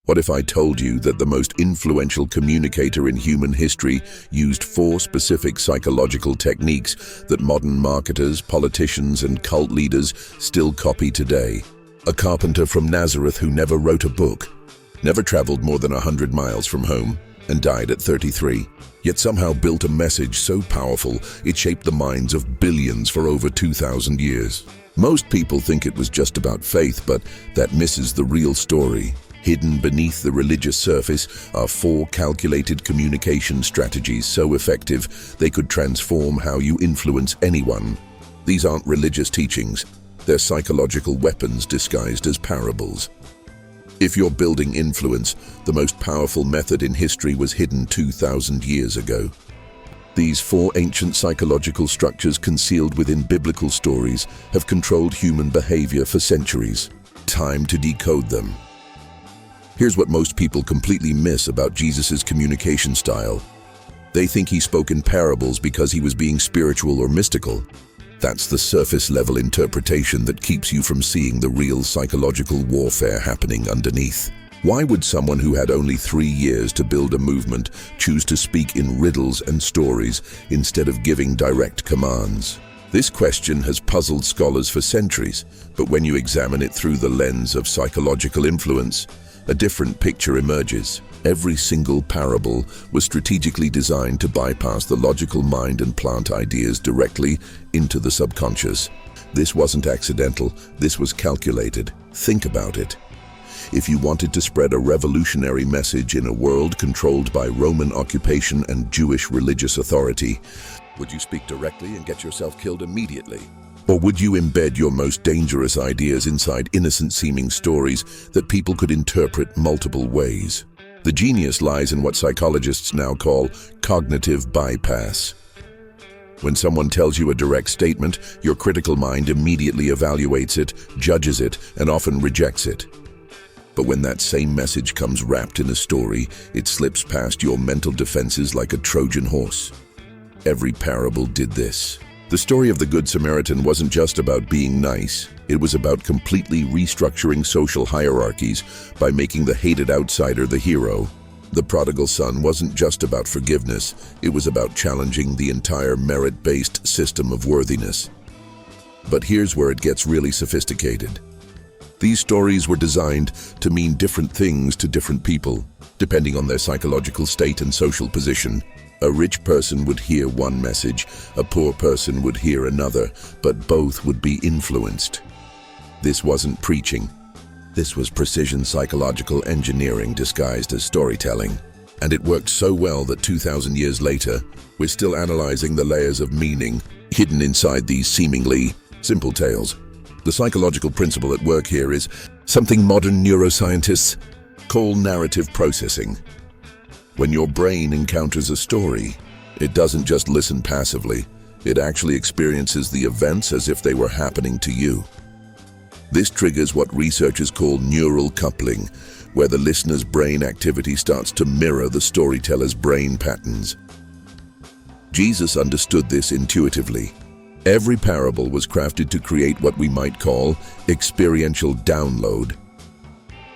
What if I told you that the most influential communicator in human history used 4 specific psychological techniques that modern marketers, politicians, and cult leaders still copy today? A carpenter from Nazareth who never wrote a book, never traveled more than 100 miles from home, and died at 33, yet somehow built a message so powerful it shaped the minds of billions for over 2,000 years. Most people think it was just about faith, but that misses the real story. Hidden beneath the religious surface are 4 calculated communication strategies so effective they could transform how you influence anyone. These aren't religious teachings, they're psychological weapons disguised as parables. If you're building influence, the most powerful method in history was hidden 2,000 years ago. These 4 ancient psychological structures concealed within biblical stories have controlled human behavior for centuries. Time to decode them. Here's what most people completely miss about Jesus' communication style. They think he spoke in parables because he was being spiritual or mystical. That's the surface-level interpretation that keeps you from seeing the real psychological warfare happening underneath. Why would someone who had only 3 years to build a movement choose to speak in riddles and stories instead of giving direct commands? This question has puzzled scholars for centuries, but when you examine it through the lens of psychological influence, a different picture emerges. Every single parable was strategically designed to bypass the logical mind and plant ideas directly into the subconscious. This wasn't accidental, this was calculated. Think about it. If you wanted to spread a revolutionary message in a world controlled by Roman occupation and Jewish religious authority, would you speak directly and get yourself killed immediately? Or would you embed your most dangerous ideas inside innocent-seeming stories that people could interpret multiple ways? The genius lies in what psychologists now call cognitive bypass. When someone tells you a direct statement, your critical mind immediately evaluates it, judges it, and often rejects it. But when that same message comes wrapped in a story, it slips past your mental defenses like a Trojan horse. Every parable did this. The story of the Good Samaritan wasn't just about being nice. It was about completely restructuring social hierarchies by making the hated outsider the hero. The prodigal son wasn't just about forgiveness. It was about challenging the entire merit-based system of worthiness. But here's where it gets really sophisticated. These stories were designed to mean different things to different people, depending on their psychological state and social position. A rich person would hear one message, a poor person would hear another, but both would be influenced. This wasn't preaching. This was precision psychological engineering disguised as storytelling. And it worked so well that 2,000 years later, we're still analyzing the layers of meaning hidden inside these seemingly simple tales. The psychological principle at work here is something modern neuroscientists call narrative processing. When your brain encounters a story, it doesn't just listen passively, it actually experiences the events as if they were happening to you. This triggers what researchers call neural coupling, where the listener's brain activity starts to mirror the storyteller's brain patterns. Jesus understood this intuitively. Every parable was crafted to create what we might call experiential download.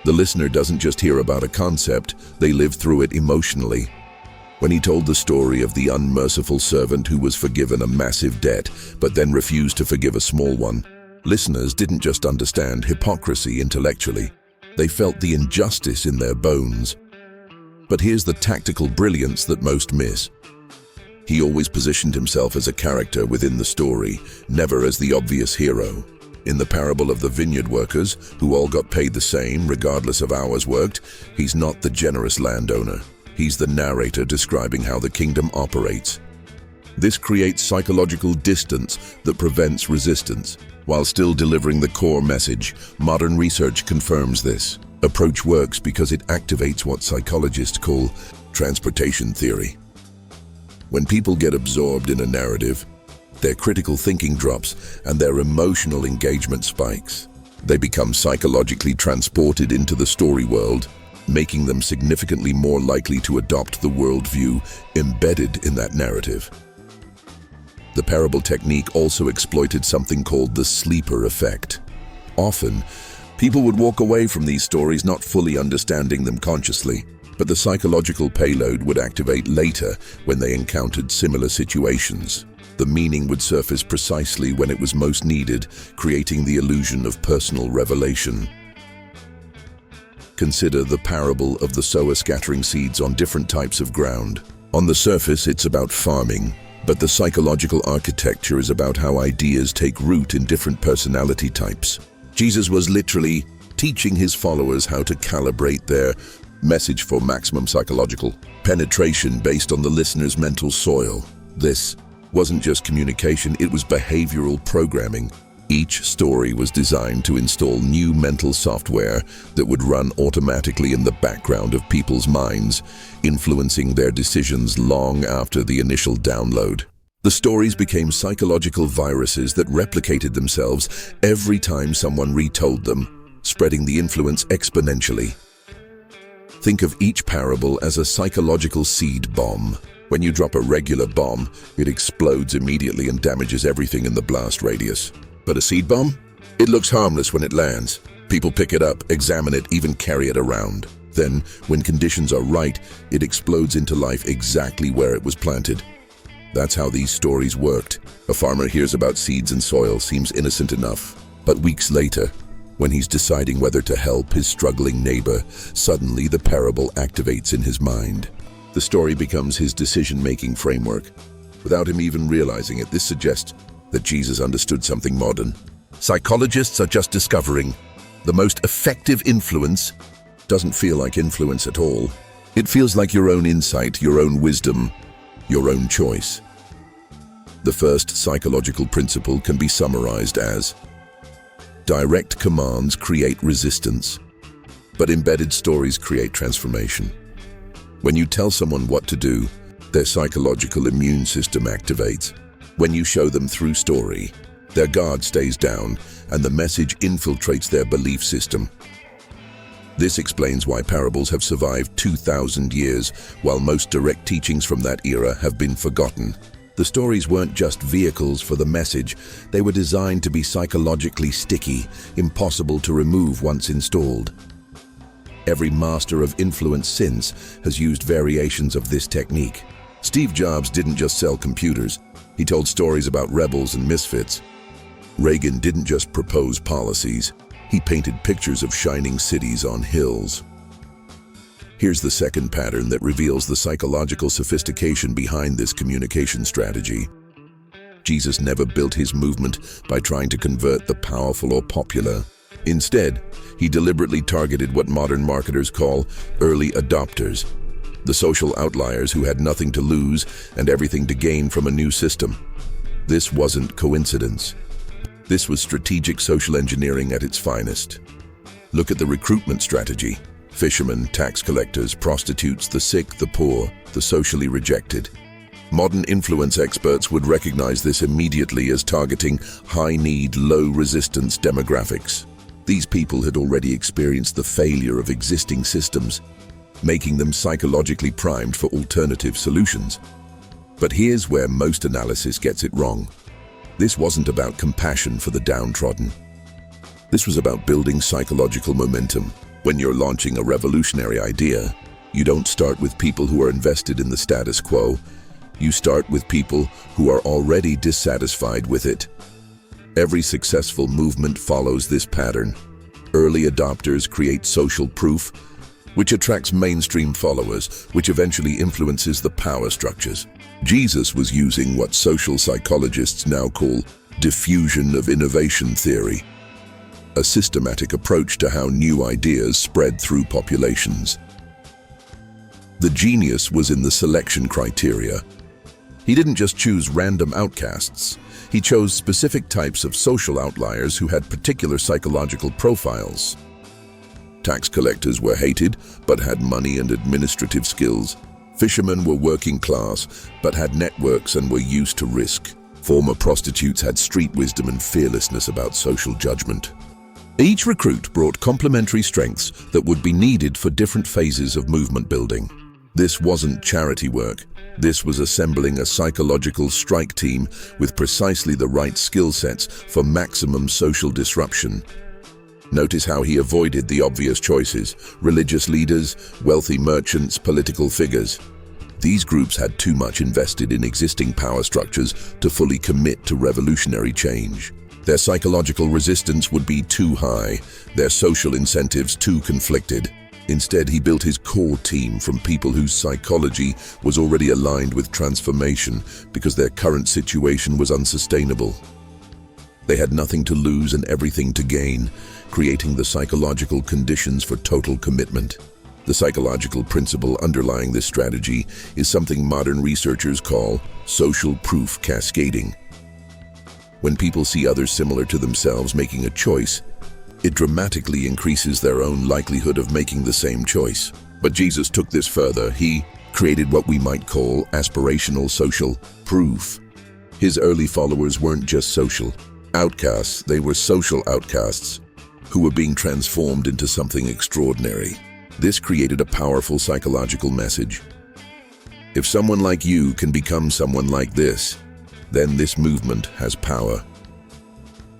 The listener doesn't just hear about a concept, they live through it emotionally. When he told the story of the unmerciful servant who was forgiven a massive debt, but then refused to forgive a small one, listeners didn't just understand hypocrisy intellectually, they felt the injustice in their bones. But here's the tactical brilliance that most miss. He always positioned himself as a character within the story, never as the obvious hero. In the parable of the vineyard workers, who all got paid the same regardless of hours worked, he's not the generous landowner. He's the narrator describing how the kingdom operates. This creates psychological distance that prevents resistance, while still delivering the core message. Modern research confirms this approach works because it activates what psychologists call transportation theory. When people get absorbed in a narrative, their critical thinking drops and their emotional engagement spikes. They become psychologically transported into the story world, making them significantly more likely to adopt the worldview embedded in that narrative. The parable technique also exploited something called the sleeper effect. Often, People would walk away from these stories not fully understanding them consciously, but the psychological payload would activate later when they encountered similar situations. The meaning would surface precisely when it was most needed, creating the illusion of personal revelation. Consider the parable of the sower scattering seeds on different types of ground. On the surface, it's about farming, but the psychological architecture is about how ideas take root in different personality types. Jesus was literally teaching his followers how to calibrate their message for maximum psychological penetration based on the listener's mental soil. This wasn't just communication, it was behavioral programming. Each story was designed to install new mental software that would run automatically in the background of people's minds, influencing their decisions long after the initial download. The stories became psychological viruses that replicated themselves every time someone retold them, spreading the influence exponentially. Think of each parable as a psychological seed bomb. When you drop a regular bomb, it explodes immediately and damages everything in the blast radius. But a seed bomb? It looks harmless when it lands. People pick it up, examine it, even carry it around. Then, when conditions are right, it explodes into life exactly where it was planted. That's how these stories worked. A farmer hears about seeds and soil, seems innocent enough. But weeks later, when he's deciding whether to help his struggling neighbor, suddenly the parable activates in his mind. The story becomes his decision-making framework. Without him even realizing it, this suggests that Jesus understood something modern. Psychologists are just discovering the most effective influence doesn't feel like influence at all. It feels like your own insight, your own wisdom, your own choice. The first psychological principle can be summarized as: direct commands create resistance, but embedded stories create transformation. When you tell someone what to do, their psychological immune system activates. When you show them through story, their guard stays down and the message infiltrates their belief system. This explains why parables have survived 2,000 years, while most direct teachings from that era have been forgotten. The stories weren't just vehicles for the message, they were designed to be psychologically sticky, impossible to remove once installed. Every master of influence since has used variations of this technique. Steve Jobs didn't just sell computers, he told stories about rebels and misfits. Reagan didn't just propose policies, he painted pictures of shining cities on hills. Here's the second pattern that reveals the psychological sophistication behind this communication strategy. Jesus never built his movement by trying to convert the powerful or popular. Instead, he deliberately targeted what modern marketers call early adopters, the social outliers who had nothing to lose and everything to gain from a new system. This wasn't coincidence. This was strategic social engineering at its finest. Look at the recruitment strategy. Fishermen, tax collectors, prostitutes, the sick, the poor, the socially rejected. Modern influence experts would recognize this immediately as targeting high-need, low-resistance demographics. These people had already experienced the failure of existing systems, making them psychologically primed for alternative solutions. But here's where most analysis gets it wrong. This wasn't about compassion for the downtrodden. This was about building psychological momentum. When you're launching a revolutionary idea, you don't start with people who are invested in the status quo. You start with people who are already dissatisfied with it. Every successful movement follows this pattern. Early adopters create social proof, which attracts mainstream followers, which eventually influences the power structures. Jesus was using what social psychologists now call diffusion of innovation theory, a systematic approach to how new ideas spread through populations. The genius was in the selection criteria. He didn't just choose random outcasts. He chose specific types of social outliers who had particular psychological profiles. Tax collectors were hated, but had money and administrative skills. Fishermen were working class, but had networks and were used to risk. Former prostitutes had street wisdom and fearlessness about social judgment. Each recruit brought complementary strengths that would be needed for different phases of movement building. This wasn't charity work. This was assembling a psychological strike team with precisely the right skill sets for maximum social disruption. Notice how he avoided the obvious choices: religious leaders, wealthy merchants, political figures. These groups had too much invested in existing power structures to fully commit to revolutionary change. Their psychological resistance would be too high, their social incentives too conflicted. Instead, he built his core team from people whose psychology was already aligned with transformation because their current situation was unsustainable. They had nothing to lose and everything to gain, creating the psychological conditions for total commitment. The psychological principle underlying this strategy is something modern researchers call social proof cascading. When people see others similar to themselves making a choice, it dramatically increases their own likelihood of making the same choice. But Jesus took this further. He created what we might call aspirational social proof. His early followers weren't just social outcasts, they were social outcasts who were being transformed into something extraordinary. This created a powerful psychological message. If someone like you can become someone like this, then this movement has power.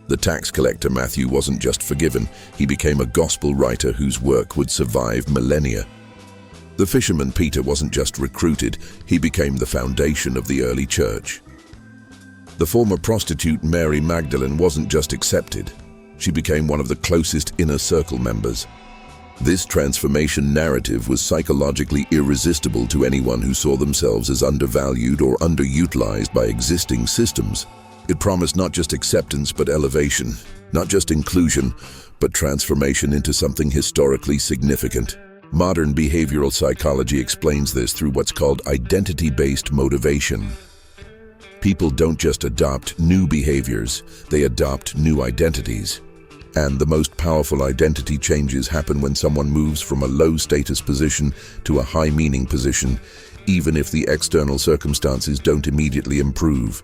The tax collector Matthew wasn't just forgiven, he became a gospel writer whose work would survive millennia. The fisherman Peter wasn't just recruited, he became the foundation of the early church. The former prostitute Mary Magdalene wasn't just accepted, she became one of the closest inner circle members. This transformation narrative was psychologically irresistible to anyone who saw themselves as undervalued or underutilized by existing systems. It promised not just acceptance but elevation, not just inclusion, but transformation into something historically significant. Modern behavioral psychology explains this through what's called identity-based motivation. People don't just adopt new behaviors, they adopt new identities. And the most powerful identity changes happen when someone moves from a low-status position to a high-meaning position, even if the external circumstances don't immediately improve.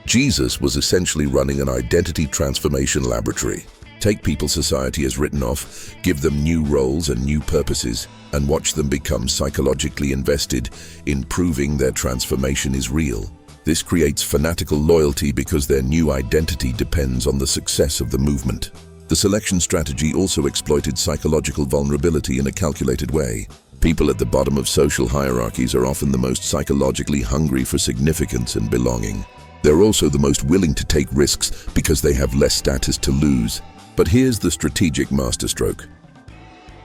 Jesus was essentially running an identity transformation laboratory. Take people's society as written off, give them new roles and new purposes, and watch them become psychologically invested in proving their transformation is real. This creates fanatical loyalty because their new identity depends on the success of the movement. The selection strategy also exploited psychological vulnerability in a calculated way. People at the bottom of social hierarchies are often the most psychologically hungry for significance and belonging. They're also the most willing to take risks because they have less status to lose. But here's the strategic masterstroke.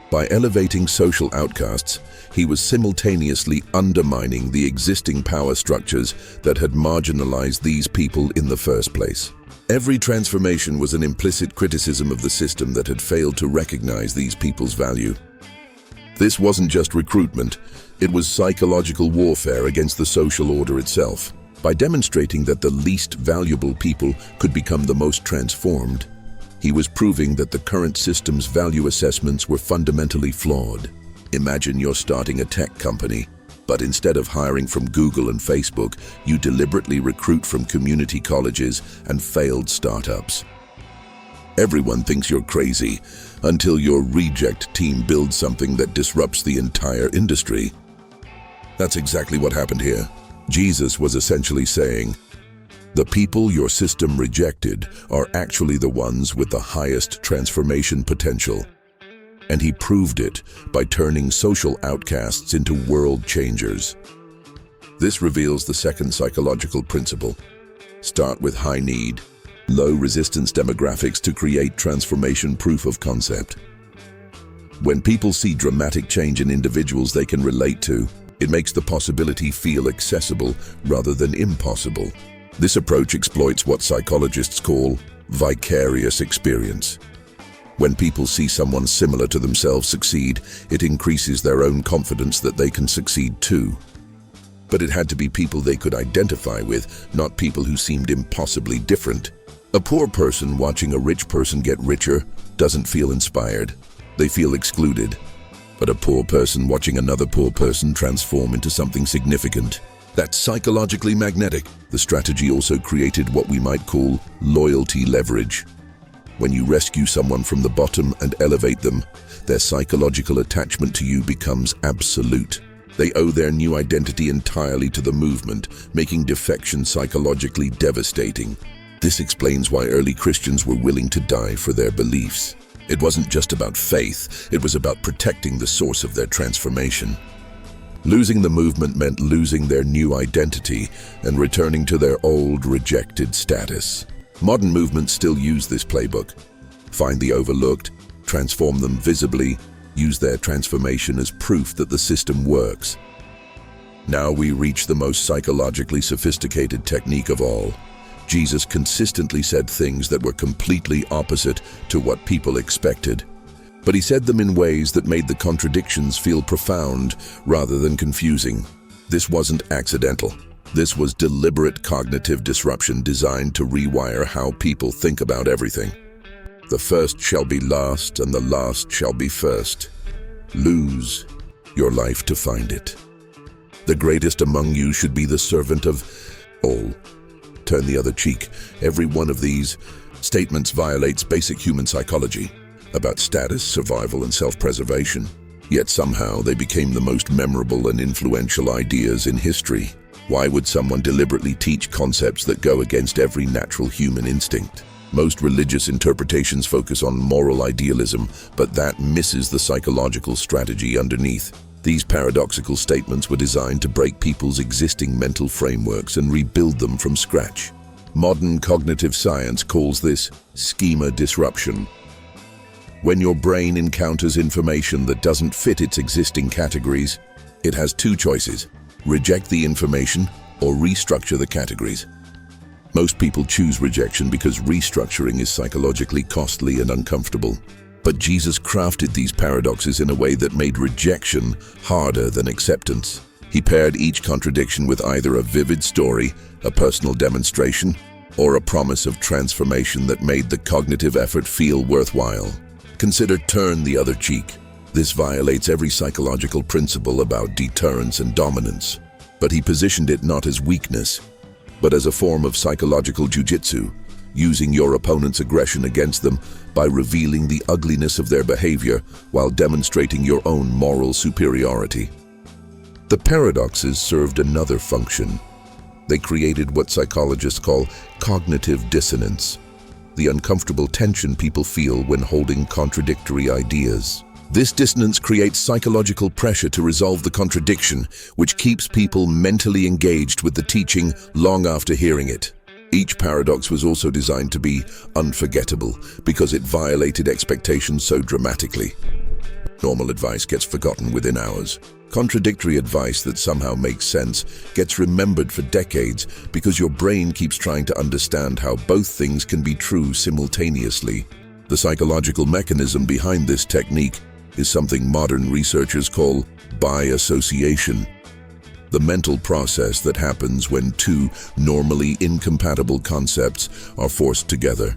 By elevating social outcasts, he was simultaneously undermining the existing power structures that had marginalized these people in the first place. Every transformation was an implicit criticism of the system that had failed to recognize these people's value. This wasn't just recruitment, it was psychological warfare against the social order itself. By demonstrating that the least valuable people could become the most transformed, he was proving that the current system's value assessments were fundamentally flawed. Imagine you're starting a tech company, but instead of hiring from Google and Facebook, you deliberately recruit from community colleges and failed startups. Everyone thinks you're crazy until your reject team builds something that disrupts the entire industry. That's exactly what happened here. Jesus was essentially saying, the people your system rejected are actually the ones with the highest transformation potential. And he proved it by turning social outcasts into world changers. This reveals the second psychological principle. Start with high need, low resistance demographics to create transformation proof of concept. When people see dramatic change in individuals they can relate to, it makes the possibility feel accessible rather than impossible. This approach exploits what psychologists call vicarious experience. When people see someone similar to themselves succeed, it increases their own confidence that they can succeed too. But it had to be people they could identify with, not people who seemed impossibly different. A poor person watching a rich person get richer doesn't feel inspired. They feel excluded. But a poor person watching another poor person transform into something significant, that's psychologically magnetic. The strategy also created what we might call loyalty leverage. When you rescue someone from the bottom and elevate them, their psychological attachment to you becomes absolute. They owe their new identity entirely to the movement, making defection psychologically devastating. This explains why early Christians were willing to die for their beliefs. It wasn't just about faith, it was about protecting the source of their transformation. Losing the movement meant losing their new identity and returning to their old, rejected status. Modern movements still use this playbook. Find the overlooked, transform them visibly, use their transformation as proof that the system works. Now we reach the most psychologically sophisticated technique of all. Jesus consistently said things that were completely opposite to what people expected. But he said them in ways that made the contradictions feel profound rather than confusing. This wasn't accidental. This was deliberate cognitive disruption designed to rewire how people think about everything. The first shall be last, and the last shall be first. Lose your life to find it. The greatest among you should be the servant of all. Turn the other cheek. Every one of these statements violates basic human psychology about status, survival, and self-preservation. Yet somehow they became the most memorable and influential ideas in history. Why would someone deliberately teach concepts that go against every natural human instinct? Most religious interpretations focus on moral idealism, but that misses the psychological strategy underneath. These paradoxical statements were designed to break people's existing mental frameworks and rebuild them from scratch. Modern cognitive science calls this schema disruption. When your brain encounters information that doesn't fit its existing categories, it has two choices: reject the information or restructure the categories. Most people choose rejection because restructuring is psychologically costly and uncomfortable. But Jesus crafted these paradoxes in a way that made rejection harder than acceptance. He paired each contradiction with either a vivid story, a personal demonstration, or a promise of transformation that made the cognitive effort feel worthwhile. Consider turn the other cheek. This violates every psychological principle about deterrence and dominance. But he positioned it not as weakness, but as a form of psychological jujitsu, using your opponent's aggression against them by revealing the ugliness of their behavior while demonstrating your own moral superiority. The paradoxes served another function. They created what psychologists call cognitive dissonance, the uncomfortable tension people feel when holding contradictory ideas. This dissonance creates psychological pressure to resolve the contradiction, which keeps people mentally engaged with the teaching long after hearing it. Each paradox was also designed to be unforgettable because it violated expectations so dramatically. Normal advice gets forgotten within hours. Contradictory advice that somehow makes sense gets remembered for decades because your brain keeps trying to understand how both things can be true simultaneously. The psychological mechanism behind this technique is something modern researchers call bi-association, the mental process that happens when two normally incompatible concepts are forced together,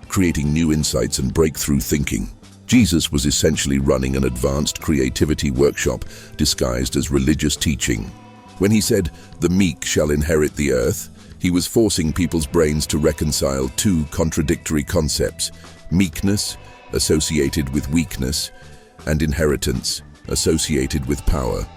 creating new insights and breakthrough thinking. Jesus was essentially running an advanced creativity workshop disguised as religious teaching. When he said, "The meek shall inherit the earth," he was forcing people's brains to reconcile two contradictory concepts: meekness, associated with weakness, and inheritance, associated with power.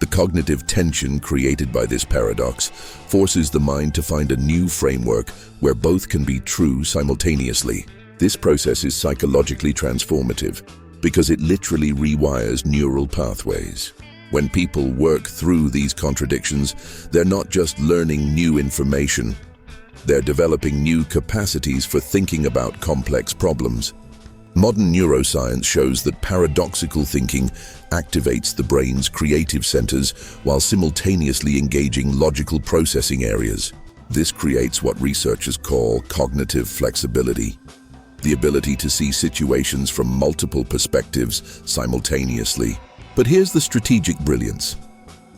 The cognitive tension created by this paradox forces the mind to find a new framework where both can be true simultaneously. This process is psychologically transformative because it literally rewires neural pathways. When people work through these contradictions, they're not just learning new information, they're developing new capacities for thinking about complex problems. Modern neuroscience shows that paradoxical thinking activates the brain's creative centers while simultaneously engaging logical processing areas. This creates what researchers call cognitive flexibility, the ability to see situations from multiple perspectives simultaneously. But here's the strategic brilliance.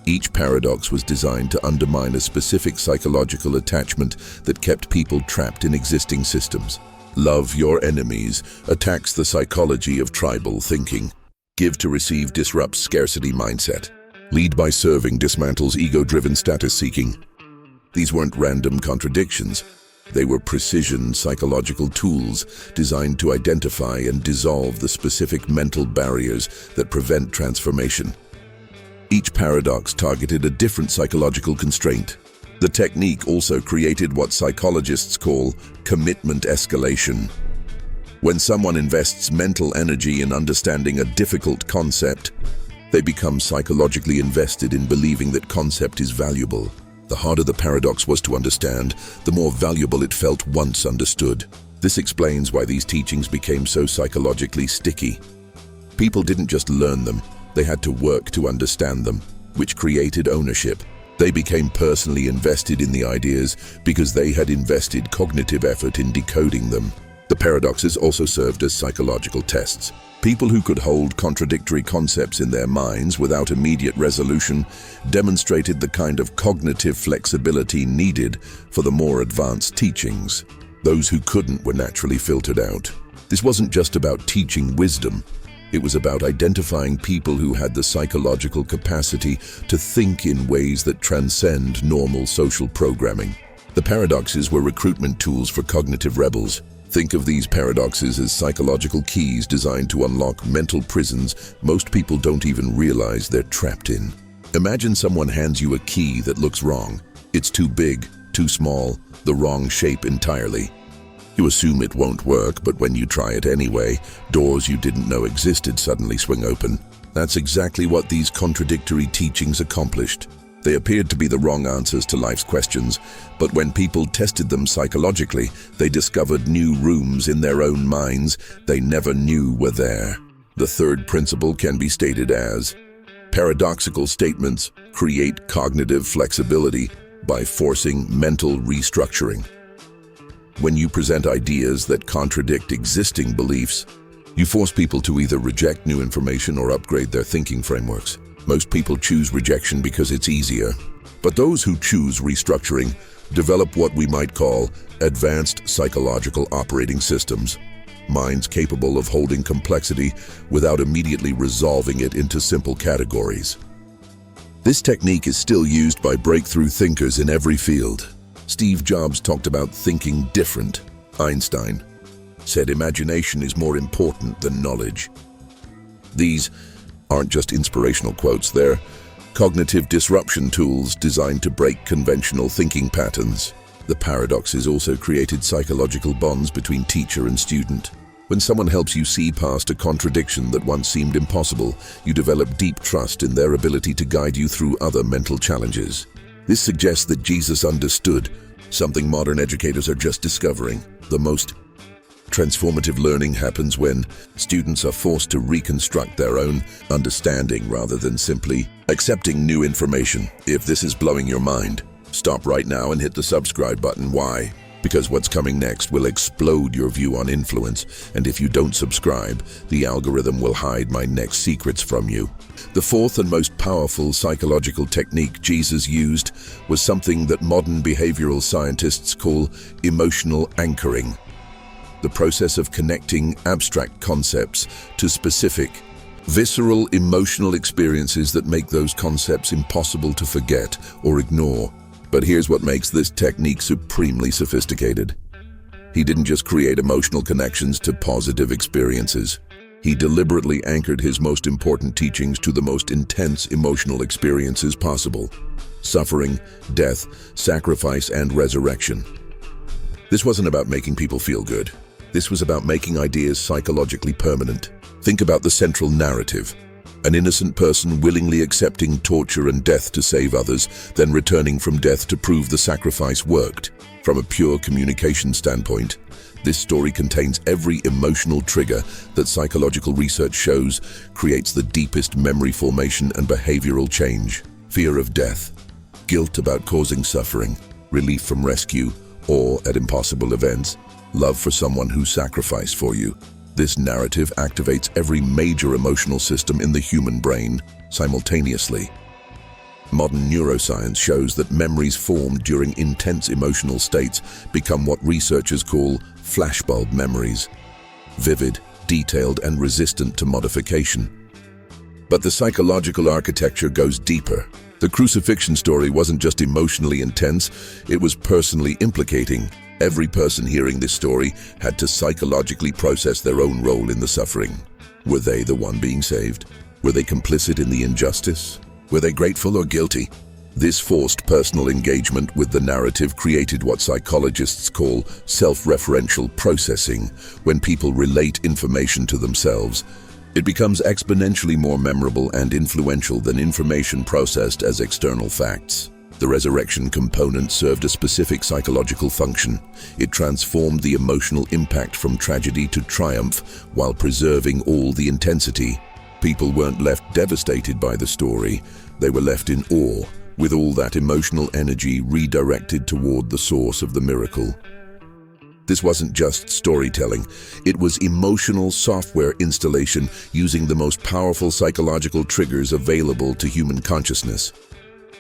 Each paradox was designed to undermine a specific psychological attachment that kept people trapped in existing systems. Love your enemies attacks the psychology of tribal thinking. Give to receive disrupts scarcity mindset. Lead by serving dismantles ego-driven status seeking. These weren't random contradictions. They were precision psychological tools designed to identify and dissolve the specific mental barriers that prevent transformation. Each paradox targeted a different psychological constraint. The technique also created what psychologists call commitment escalation. When someone invests mental energy in understanding a difficult concept, they become psychologically invested in believing that concept is valuable. The harder the paradox was to understand, the more valuable it felt once understood. This explains why these teachings became so psychologically sticky. People didn't just learn them, they had to work to understand them, which created ownership. They became personally invested in the ideas because they had invested cognitive effort in decoding them. The paradoxes also served as psychological tests. People who could hold contradictory concepts in their minds without immediate resolution demonstrated the kind of cognitive flexibility needed for the more advanced teachings. Those who couldn't were naturally filtered out. This wasn't just about teaching wisdom. It was about identifying people who had the psychological capacity to think in ways that transcend normal social programming. The paradoxes were recruitment tools for cognitive rebels. Think of these paradoxes as psychological keys designed to unlock mental prisons most people don't even realize they're trapped in. Imagine someone hands you a key that looks wrong. It's too big, too small, the wrong shape entirely. You assume it won't work, but when you try it anyway, doors you didn't know existed suddenly swing open. That's exactly what these contradictory teachings accomplished. They appeared to be the wrong answers to life's questions, but when people tested them psychologically, they discovered new rooms in their own minds they never knew were there. The third principle can be stated as: paradoxical statements create cognitive flexibility by forcing mental restructuring. When you present ideas that contradict existing beliefs, you force people to either reject new information or upgrade their thinking frameworks. Most people choose rejection because it's easier. But those who choose restructuring develop what we might call advanced psychological operating systems, minds capable of holding complexity without immediately resolving it into simple categories. This technique is still used by breakthrough thinkers in every field. Steve Jobs talked about thinking different. Einstein said imagination is more important than knowledge. These aren't just inspirational quotes, they're cognitive disruption tools designed to break conventional thinking patterns. The paradoxes also created psychological bonds between teacher and student. When someone helps you see past a contradiction that once seemed impossible, you develop deep trust in their ability to guide you through other mental challenges. This suggests that Jesus understood something modern educators are just discovering. The most transformative learning happens when students are forced to reconstruct their own understanding rather than simply accepting new information. If this is blowing your mind, stop right now and hit the subscribe button. Why? Because what's coming next will explode your view on influence, and if you don't subscribe, the algorithm will hide my next secrets from you. The fourth and most powerful psychological technique Jesus used was something that modern behavioral scientists call emotional anchoring. The process of connecting abstract concepts to specific, visceral emotional experiences that make those concepts impossible to forget or ignore. But here's what makes this technique supremely sophisticated. He didn't just create emotional connections to positive experiences. He deliberately anchored his most important teachings to the most intense emotional experiences possible: suffering, death, sacrifice, and resurrection. This wasn't about making people feel good. This was about making ideas psychologically permanent. Think about the central narrative. An innocent person willingly accepting torture and death to save others, then returning from death to prove the sacrifice worked. From a pure communication standpoint, this story contains every emotional trigger that psychological research shows creates the deepest memory formation and behavioral change. Fear of death, guilt about causing suffering, relief from rescue, awe at impossible events, love for someone who sacrificed for you. This narrative activates every major emotional system in the human brain simultaneously. Modern neuroscience shows that memories formed during intense emotional states become what researchers call flashbulb memories: vivid, detailed, and resistant to modification. But the psychological architecture goes deeper. The crucifixion story wasn't just emotionally intense, it was personally implicating. Every person hearing this story had to psychologically process their own role in the suffering. Were they the one being saved? Were they complicit in the injustice? Were they grateful or guilty? This forced personal engagement with the narrative created what psychologists call self-referential processing. When people relate information to themselves, it becomes exponentially more memorable and influential than information processed as external facts. The resurrection component served a specific psychological function. It transformed the emotional impact from tragedy to triumph while preserving all the intensity. People weren't left devastated by the story. They were left in awe, with all that emotional energy redirected toward the source of the miracle. This wasn't just storytelling, it was emotional software installation using the most powerful psychological triggers available to human consciousness.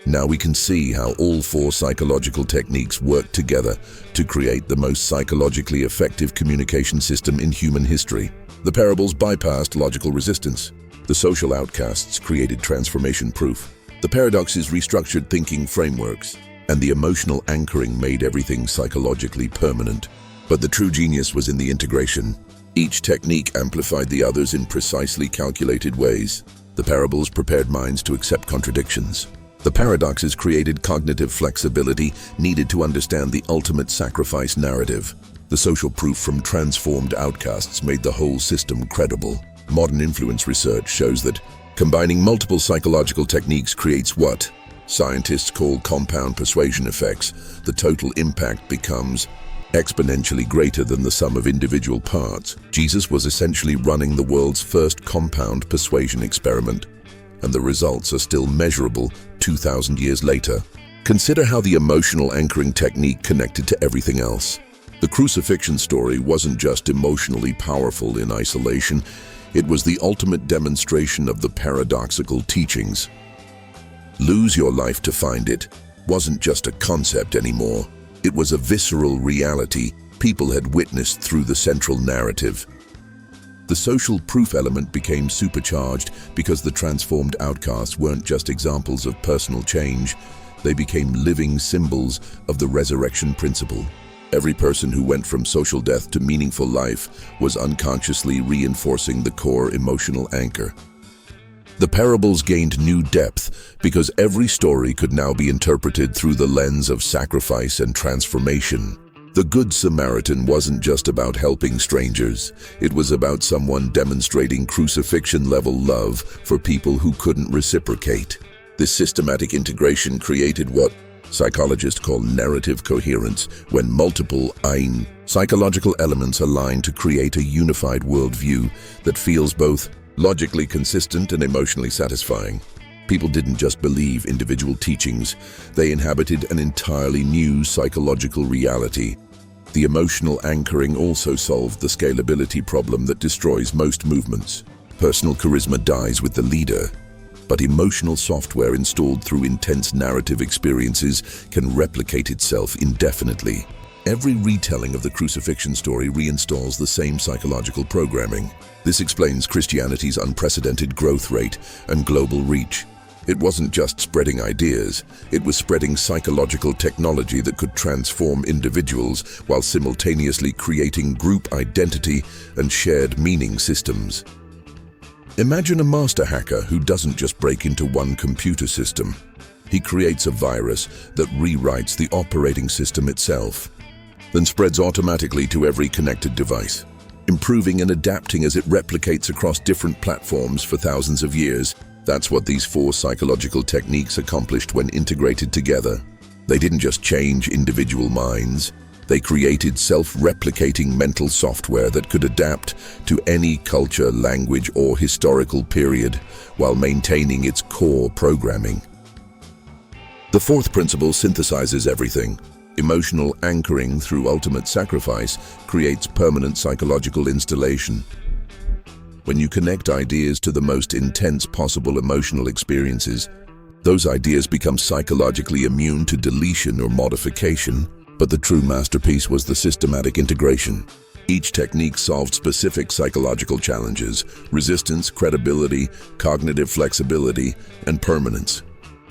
Now we can see how all four psychological techniques work together to create the most psychologically effective communication system in human history. The parables bypassed logical resistance. The social outcasts created transformation proof. The paradoxes restructured thinking frameworks. And the emotional anchoring made everything psychologically permanent. But the true genius was in the integration. Each technique amplified the others in precisely calculated ways. The parables prepared minds to accept contradictions. The paradoxes created cognitive flexibility needed to understand the ultimate sacrifice narrative. The social proof from transformed outcasts made the whole system credible. Modern influence research shows that combining multiple psychological techniques creates what scientists call compound persuasion effects. The total impact becomes exponentially greater than the sum of individual parts. Jesus was essentially running the world's first compound persuasion experiment, and the results are still measurable 2,000 years later. Consider how the emotional anchoring technique connected to everything else. The crucifixion story wasn't just emotionally powerful in isolation, it was the ultimate demonstration of the paradoxical teachings. Lose your life to find it wasn't just a concept anymore. It was a visceral reality people had witnessed through the central narrative. The social proof element became supercharged because the transformed outcasts weren't just examples of personal change, they became living symbols of the resurrection principle. Every person who went from social death to meaningful life was unconsciously reinforcing the core emotional anchor. The parables gained new depth because every story could now be interpreted through the lens of sacrifice and transformation. The Good Samaritan wasn't just about helping strangers. It was about someone demonstrating crucifixion-level love for people who couldn't reciprocate. This systematic integration created what psychologists call narrative coherence, when multiple psychological elements align to create a unified worldview that feels both logically consistent and emotionally satisfying. People didn't just believe individual teachings, they inhabited an entirely new psychological reality. The emotional anchoring also solved the scalability problem that destroys most movements. Personal charisma dies with the leader, but emotional software installed through intense narrative experiences can replicate itself indefinitely. Every retelling of the crucifixion story reinstalls the same psychological programming. This explains Christianity's unprecedented growth rate and global reach. It wasn't just spreading ideas, it was spreading psychological technology that could transform individuals while simultaneously creating group identity and shared meaning systems. Imagine a master hacker who doesn't just break into one computer system. He creates a virus that rewrites the operating system itself, then spreads automatically to every connected device, improving and adapting as it replicates across different platforms for thousands of years. That's what these four psychological techniques accomplished when integrated together. They didn't just change individual minds, they created self-replicating mental software that could adapt to any culture, language, or historical period while maintaining its core programming. The fourth principle synthesizes everything. Emotional anchoring through ultimate sacrifice creates permanent psychological installation. When you connect ideas to the most intense possible emotional experiences, those ideas become psychologically immune to deletion or modification. But the true masterpiece was the systematic integration. Each technique solved specific psychological challenges: resistance, credibility, cognitive flexibility, and permanence.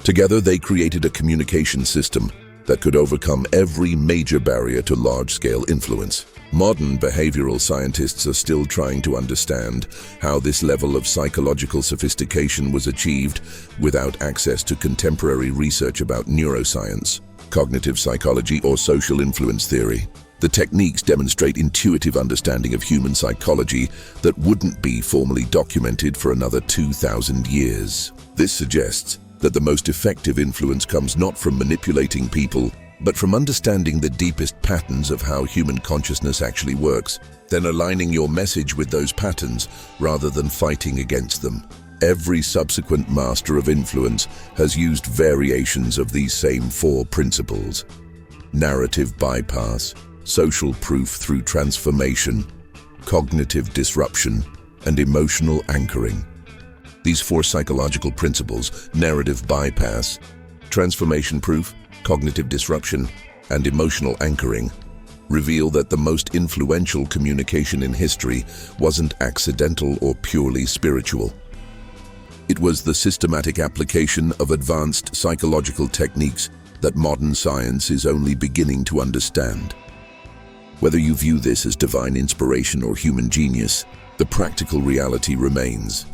Together, they created a communication system that could overcome every major barrier to large-scale influence. Modern behavioral scientists are still trying to understand how this level of psychological sophistication was achieved without access to contemporary research about neuroscience, cognitive psychology, or social influence theory. The techniques demonstrate intuitive understanding of human psychology that wouldn't be formally documented for another 2,000 years. This suggests that the most effective influence comes not from manipulating people, but from understanding the deepest patterns of how human consciousness actually works, then aligning your message with those patterns rather than fighting against them. Every subsequent master of influence has used variations of these same four principles: narrative bypass, social proof through transformation, cognitive disruption, and emotional anchoring. These four psychological principles, narrative bypass, transformation proof, cognitive disruption, and emotional anchoring, reveal that the most influential communication in history wasn't accidental or purely spiritual. It was the systematic application of advanced psychological techniques that modern science is only beginning to understand. Whether you view this as divine inspiration or human genius, the practical reality remains.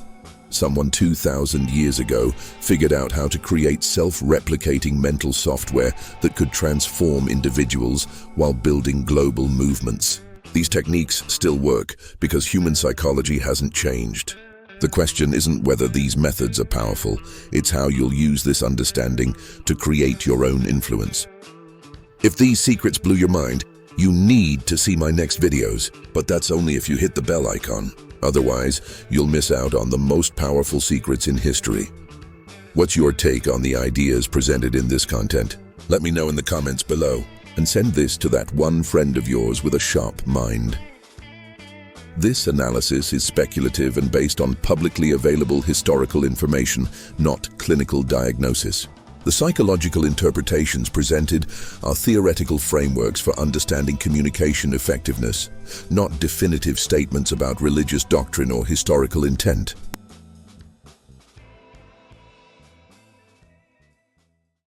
Someone 2,000 years ago figured out how to create self-replicating mental software that could transform individuals while building global movements. These techniques still work because human psychology hasn't changed. The question isn't whether these methods are powerful, it's how you'll use this understanding to create your own influence. If these secrets blew your mind, you need to see my next videos, but that's only if you hit the bell icon. Otherwise, you'll miss out on the most powerful secrets in history. What's your take on the ideas presented in this content? Let me know in the comments below, and send this to that one friend of yours with a sharp mind. This analysis is speculative and based on publicly available historical information, not clinical diagnosis. The psychological interpretations presented are theoretical frameworks for understanding communication effectiveness, not definitive statements about religious doctrine or historical intent.